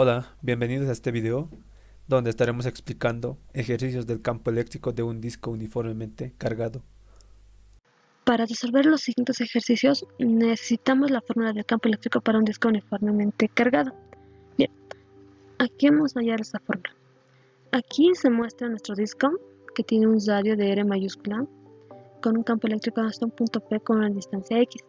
Hola, bienvenidos a este video donde estaremos explicando ejercicios del campo eléctrico de un disco uniformemente cargado. Para resolver los siguientes ejercicios necesitamos la fórmula del campo eléctrico para un disco uniformemente cargado. Bien, aquí vamos a hallar esta fórmula. Aquí se muestra nuestro disco que tiene un radio de R mayúscula con un campo eléctrico hasta un punto P con una distancia X.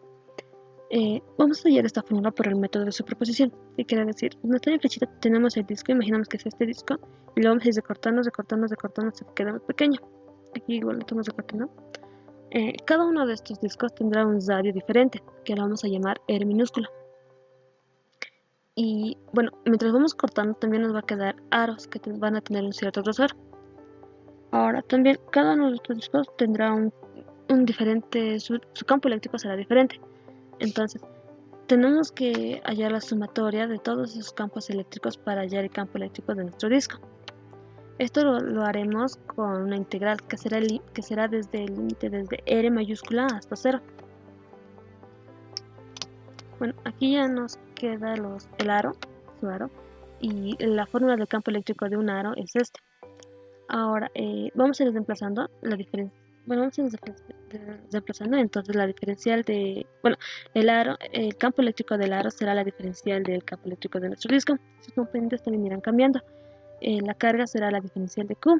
Vamos a hallar esta fórmula por el método de superposición. ¿Qué quiere decir? En nuestra flechita tenemos el disco, imaginamos que es este disco, y lo vamos a ir recortando hasta que quede más pequeño. Aquí igual lo estamos recortando. Cada uno de estos discos tendrá un radio diferente, que lo vamos a llamar R minúscula. Y bueno, mientras vamos cortando también nos va a quedar aros que van a tener un cierto grosor. Ahora también cada uno de estos discos tendrá un diferente, su campo eléctrico será diferente. Entonces tenemos que hallar la sumatoria de todos esos campos eléctricos para hallar el campo eléctrico de nuestro disco. Esto lo haremos con una integral que será desde el límite desde R mayúscula hasta 0. Bueno, aquí ya nos queda el aro, su aro, y la fórmula del campo eléctrico de un aro es este. Ahora vamos a ir desplazando la diferencia. Bueno, vamos a ir desplazando, entonces la diferencial de, bueno, el campo eléctrico del aro será la diferencial del campo eléctrico de nuestro disco. Sus componentes también irán cambiando. La carga será la diferencial de Q.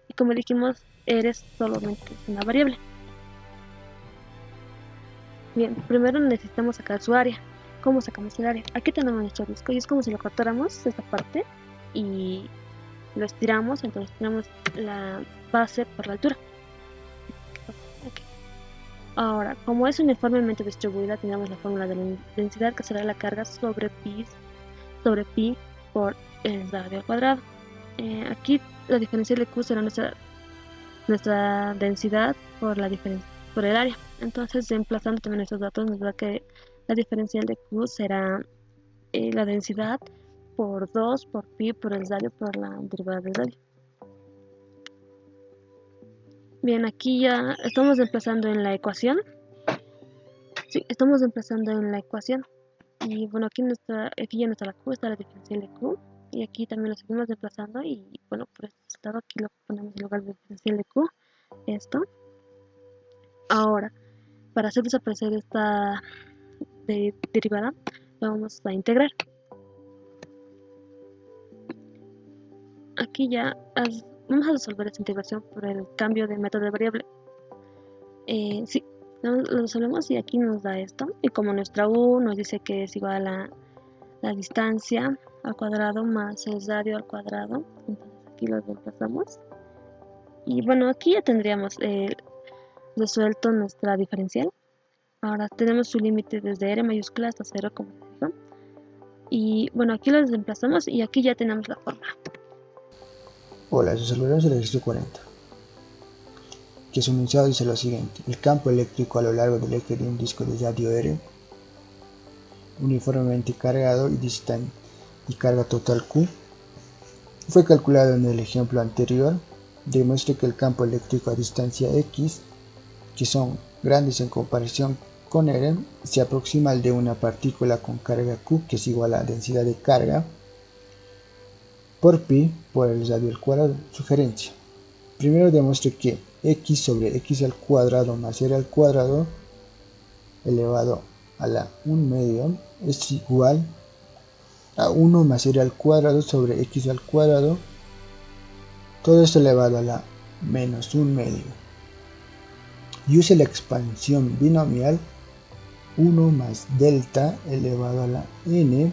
Y como dijimos, R solamente es una variable. Bien, primero necesitamos sacar su área. ¿Cómo sacamos el área? Aquí tenemos nuestro disco y es como si lo cortáramos esta parte y lo estiramos, entonces tenemos la base por la altura. Okay. Ahora, como es uniformemente distribuida, tenemos la fórmula de la densidad que será la carga sobre pi por el radio al cuadrado. Aquí la diferencial de Q será nuestra densidad por el área. Entonces, reemplazando también estos datos, nos da que la diferencial de Q será la densidad por 2 por pi por el radio por la derivada del radio. Bien, aquí ya estamos reemplazando en la ecuación. Sí, estamos reemplazando en la ecuación. Y bueno, aquí ya no está la Q, está la diferencial de Q. Y aquí también lo seguimos reemplazando. Y bueno, por este lado aquí lo ponemos en lugar de diferencial de Q. Esto. Ahora, para hacer desaparecer esta derivada, lo vamos a integrar. Aquí ya vamos a resolver esta integración por el cambio de método de variable. Sí, lo resolvemos y aquí nos da esto. Y como nuestra U nos dice que es igual a la distancia al cuadrado más el radio al cuadrado, entonces aquí lo reemplazamos. Y bueno, aquí ya tendríamos resuelto nuestra diferencial. Ahora tenemos su límite desde R mayúscula hasta 0, como les digo. Y bueno, aquí lo reemplazamos y aquí ya tenemos la fórmula. Hola, resolveremos el ejercicio 40, que su enunciado dice lo siguiente: el campo eléctrico a lo largo del eje de un disco de radio R, uniformemente cargado y carga total Q, fue calculado en el ejemplo anterior. Demuestre que el campo eléctrico a distancia X, que son grandes en comparación con R, se aproxima al de una partícula con carga Q, que es igual a densidad de carga, por pi por el radio al cuadrado. Sugerencia: primero demuestre que x sobre x al cuadrado más r al cuadrado elevado a la 1 medio es igual a 1 más r al cuadrado sobre x al cuadrado, todo esto elevado a la menos 1 medio. Y use la expansión binomial 1 más delta elevado a la n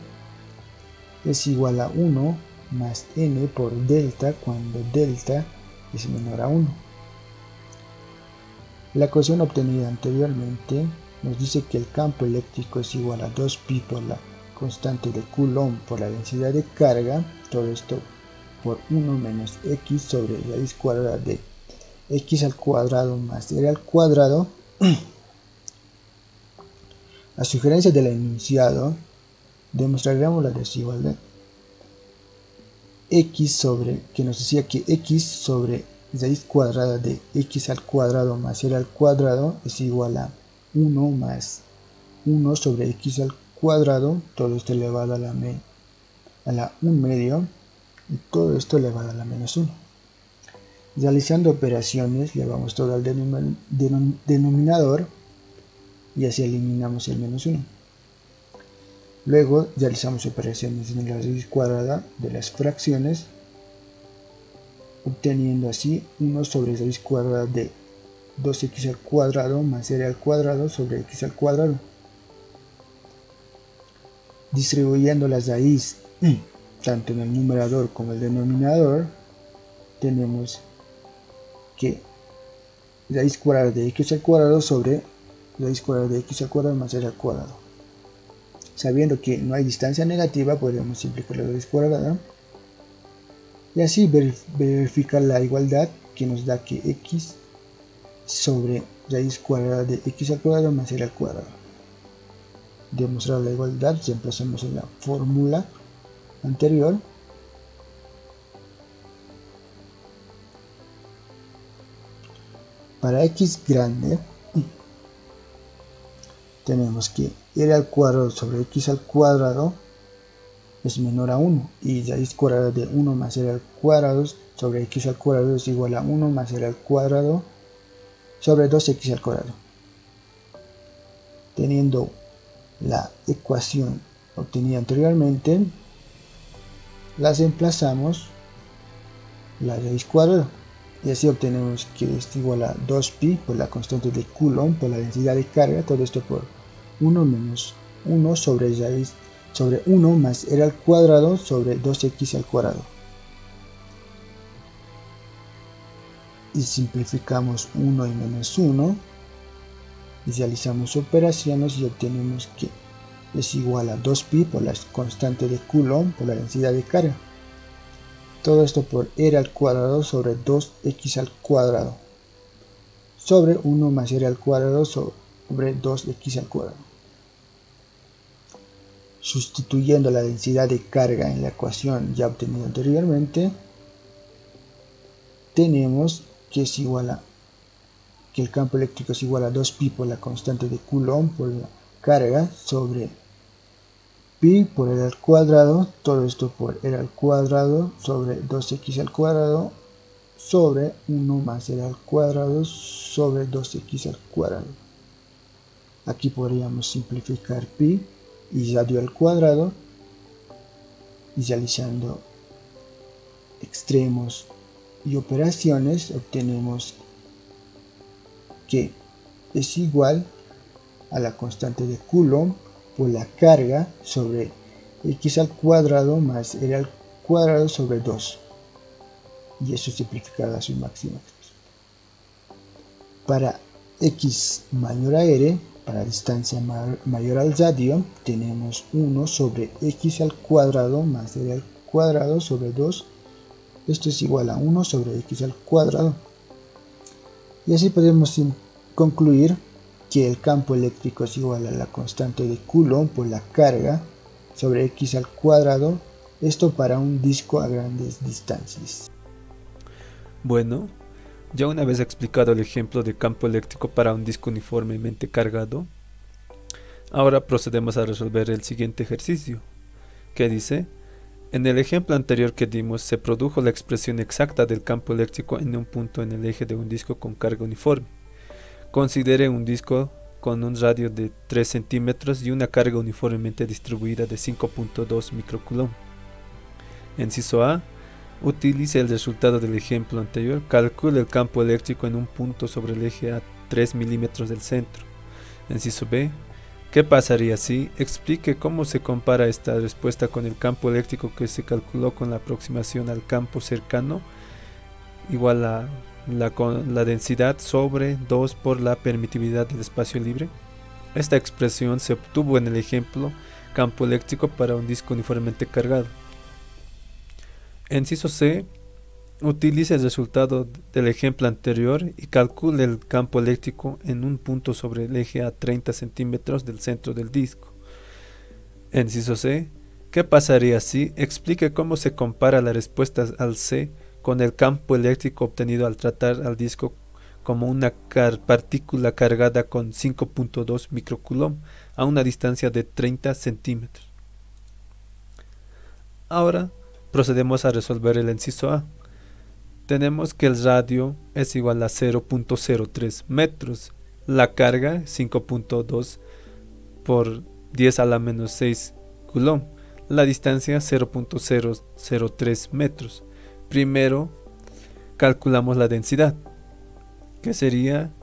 es igual a 1 más n por delta cuando delta es menor a 1. La ecuación obtenida anteriormente nos dice que el campo eléctrico es igual a 2pi por la constante de Coulomb por la densidad de carga, todo esto por 1 menos x sobre raíz cuadrada de x al cuadrado más r al cuadrado. A sugerencia del enunciado, demostraremos la desigualdad x sobre, que nos decía que x sobre raíz cuadrada de x al cuadrado más r al cuadrado es igual a 1 más 1 sobre x al cuadrado, todo esto elevado a a la 1/2 y todo esto elevado a la -1. Realizando operaciones, llevamos todo al denominador y así eliminamos el -1. Luego realizamos operaciones en la raíz cuadrada de las fracciones, obteniendo así 1 sobre raíz cuadrada de 2x al cuadrado más r al cuadrado sobre x al cuadrado. Distribuyendo la raíz tanto en el numerador como el denominador, tenemos que raíz cuadrada de x al cuadrado sobre raíz cuadrada de x al cuadrado más r al cuadrado. Sabiendo que no hay distancia negativa, podemos simplificar la raíz cuadrada y así verificar la igualdad que nos da que x sobre raíz cuadrada de x al cuadrado más r al cuadrado. Demostrar la igualdad, reemplazamos en la fórmula anterior. Para x grande tenemos que r al cuadrado sobre x al cuadrado es menor a 1 y raíz cuadrada de 1 más r al cuadrado sobre x al cuadrado es igual a 1 más r al cuadrado sobre 2x al cuadrado. Teniendo la ecuación obtenida anteriormente, las reemplazamos la raíz cuadrada y así obtenemos que es igual a 2pi por la constante de Coulomb por la densidad de carga, todo esto por 1 menos 1 sobre raíz sobre 1 más r al cuadrado sobre 2x al cuadrado. Y simplificamos 1 y menos 1 y realizamos operaciones y obtenemos que es igual a 2pi por la constante de Coulomb por la densidad de carga. Todo esto por r al cuadrado sobre 2x al cuadrado sobre 1 más r al cuadrado sobre 2x al cuadrado. Sustituyendo la densidad de carga en la ecuación ya obtenida anteriormente, tenemos que es igual a que el campo eléctrico es igual a 2pi por la constante de Coulomb por la carga sobre pi por r al cuadrado, todo esto por r al cuadrado sobre 2x al cuadrado sobre 1 más r al cuadrado sobre 2x al cuadrado. Aquí podríamos simplificar pi y radio al cuadrado y realizando extremos y operaciones obtenemos que es igual a la constante de Coulomb por la carga sobre x al cuadrado más r al cuadrado sobre 2 y eso simplificado a su máxima expresión. Para x mayor a r, para distancia mayor al radio, tenemos 1 sobre x al cuadrado más r al cuadrado sobre 2. Esto es igual a 1 sobre x al cuadrado. Y así podemos concluir que el campo eléctrico es igual a la constante de Coulomb por la carga sobre x al cuadrado. Esto para un disco a grandes distancias. Bueno, ya una vez explicado el ejemplo de campo eléctrico para un disco uniformemente cargado, ahora procedemos a resolver el siguiente ejercicio, que dice: en el ejemplo anterior que dimos se produjo la expresión exacta del campo eléctrico en un punto en el eje de un disco con carga uniforme. Considere un disco con un radio de 3 centímetros y una carga uniformemente distribuida de 5.2 microcoulomb. Inciso A. Utilice el resultado del ejemplo anterior. Calcule el campo eléctrico en un punto sobre el eje a 3 milímetros del centro. Inciso B. ¿Qué pasaría si? Explique cómo se compara esta respuesta con el campo eléctrico que se calculó con la aproximación al campo cercano igual a la densidad sobre 2 por la permitividad del espacio libre. Esta expresión se obtuvo en el ejemplo campo eléctrico para un disco uniformemente cargado. Inciso C. Utilice el resultado del ejemplo anterior y calcule el campo eléctrico en un punto sobre el eje a 30 centímetros del centro del disco. Inciso C. ¿Qué pasaría si? Explique cómo se compara la respuesta al C con el campo eléctrico obtenido al tratar al disco como una partícula cargada con 5.2 microcoulomb a una distancia de 30 centímetros. Ahora procedemos a resolver el inciso A. Tenemos que el radio es igual a 0.03 metros, la carga 5.2 por 10 a la menos 6 coulomb, la distancia 0.003 metros. Primero calculamos la densidad, que sería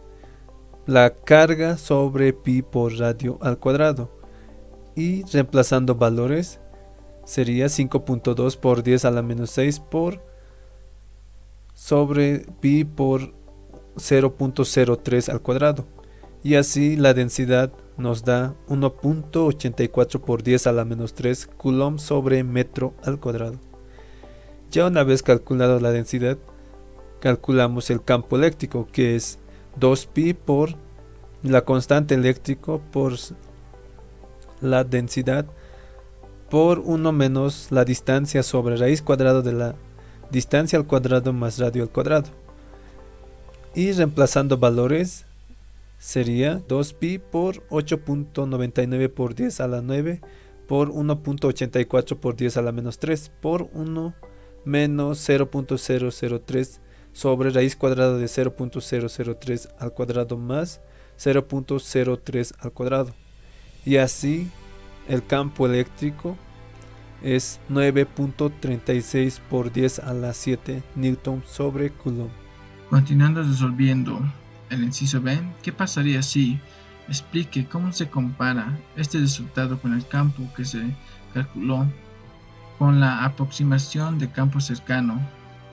la carga sobre pi por radio al cuadrado, y reemplazando valores sería 5.2 por 10 a la menos 6 por sobre pi por 0.03 al cuadrado, y así la densidad nos da 1.84 por 10 a la menos 3 coulomb sobre metro al cuadrado. Ya una vez calculado la densidad, calculamos el campo eléctrico, que es 2pi por la constante eléctrico por la densidad por 1 menos la distancia sobre raíz cuadrada de la distancia al cuadrado más radio al cuadrado. Y reemplazando valores sería 2pi por 8.99 por 10 a la 9 por 1.84 por 10 a la menos 3 por 1 menos 0.003 sobre raíz cuadrada de 0.003 al cuadrado más 0.03 al cuadrado. Y así el campo eléctrico es 9.36 por 10 a la 7 newton sobre coulomb. Continuando resolviendo el inciso B, ¿qué pasaría si explique cómo se compara este resultado con el campo que se calculó con la aproximación de campo cercano,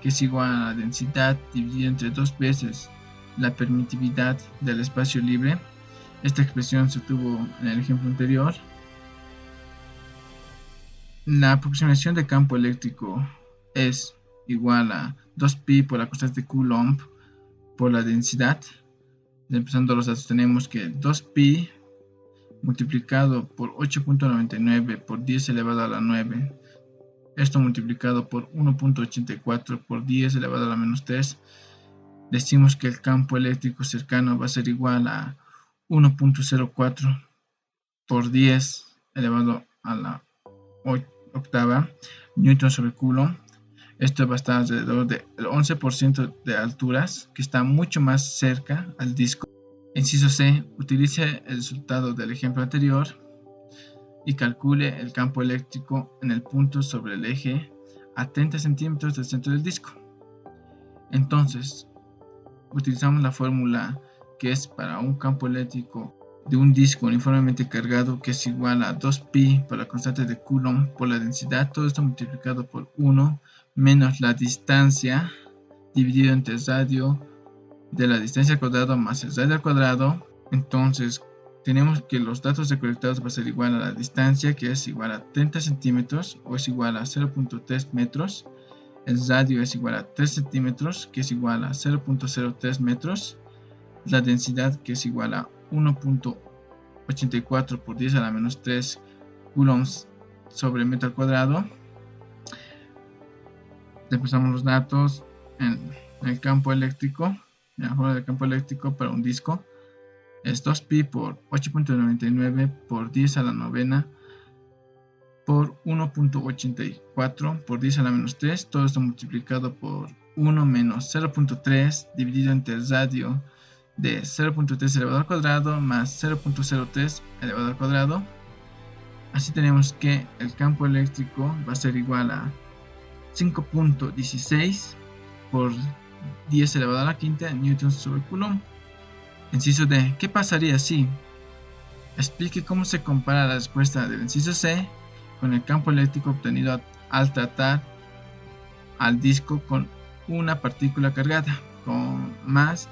que es igual a la densidad dividida entre 2 veces la permitividad del espacio libre? Esta expresión se tuvo en el ejemplo anterior. La aproximación de campo eléctrico es igual a 2pi por la constante de Coulomb por la densidad. Empezando los datos, tenemos que 2pi multiplicado por 8.99 por 10 elevado a la 9, esto multiplicado por 1.84 por 10 elevado a la menos 3, decimos que el campo eléctrico cercano va a ser igual a 1.04 por 10 elevado a la octava newton sobre coulomb. Esto va a estar alrededor del 11% de alturas, que está mucho más cerca al disco. Inciso C. Utilice el resultado del ejemplo anterior y calcule el campo eléctrico en el punto sobre el eje a 30 centímetros del centro del disco. Entonces, utilizamos la fórmula que es para un campo eléctrico de un disco uniformemente cargado, que es igual a 2pi por la constante de Coulomb por la densidad, todo esto multiplicado por 1 menos la distancia dividido entre el radio de la distancia al cuadrado más el radio al cuadrado. Entonces tenemos que los datos recolectados va a ser igual a la distancia, que es igual a 30 centímetros o es igual a 0.3 metros. El radio es igual a 3 centímetros, que es igual a 0.03 metros. La densidad, que es igual a 1.84 por 10 a la menos 3 coulombs sobre metro al cuadrado. Repasamos los datos en el campo eléctrico. En la fórmula del campo eléctrico para un disco es 2pi por 8.99 por 10 a la novena por 1.84 por 10 a la menos 3, todo esto multiplicado por 1 menos 0.3 dividido entre el radio de 0.3 elevado al cuadrado más 0.03 elevado al cuadrado. Así tenemos que el campo eléctrico va a ser igual a 5.16 por 10 elevado a la quinta newtons sobre coulomb. Inciso D. ¿Qué pasaría si? Explique cómo se compara la respuesta del inciso C con el campo eléctrico obtenido al tratar al disco con una partícula cargada con más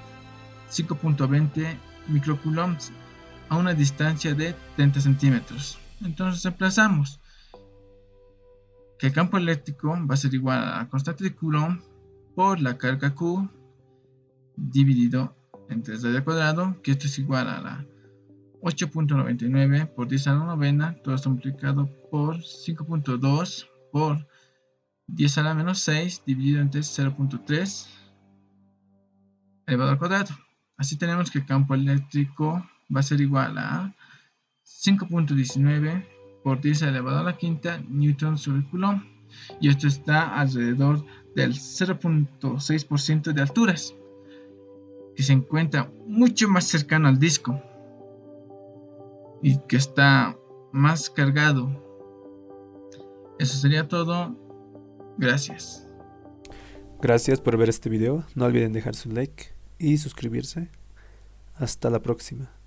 5.20 microcoulombs a una distancia de 30 centímetros. Entonces reemplazamos que el campo eléctrico va a ser igual a la constante de Coulomb por la carga Q dividido entre el radio al cuadrado, que esto es igual a la 8.99 por 10 a la novena, todo esto multiplicado por 5.2 por 10 a la menos 6 dividido entre 0.3 elevado al cuadrado. Así tenemos que el campo eléctrico va a ser igual a 5.19 por 10 elevado a la quinta newton sobre coulomb. y esto está alrededor del 0.6% de alturas, que se encuentra mucho más cercano al disco y que está más cargado. Eso sería todo. Gracias. Gracias por ver este video. No olviden dejar su like y suscribirse. Hasta la próxima.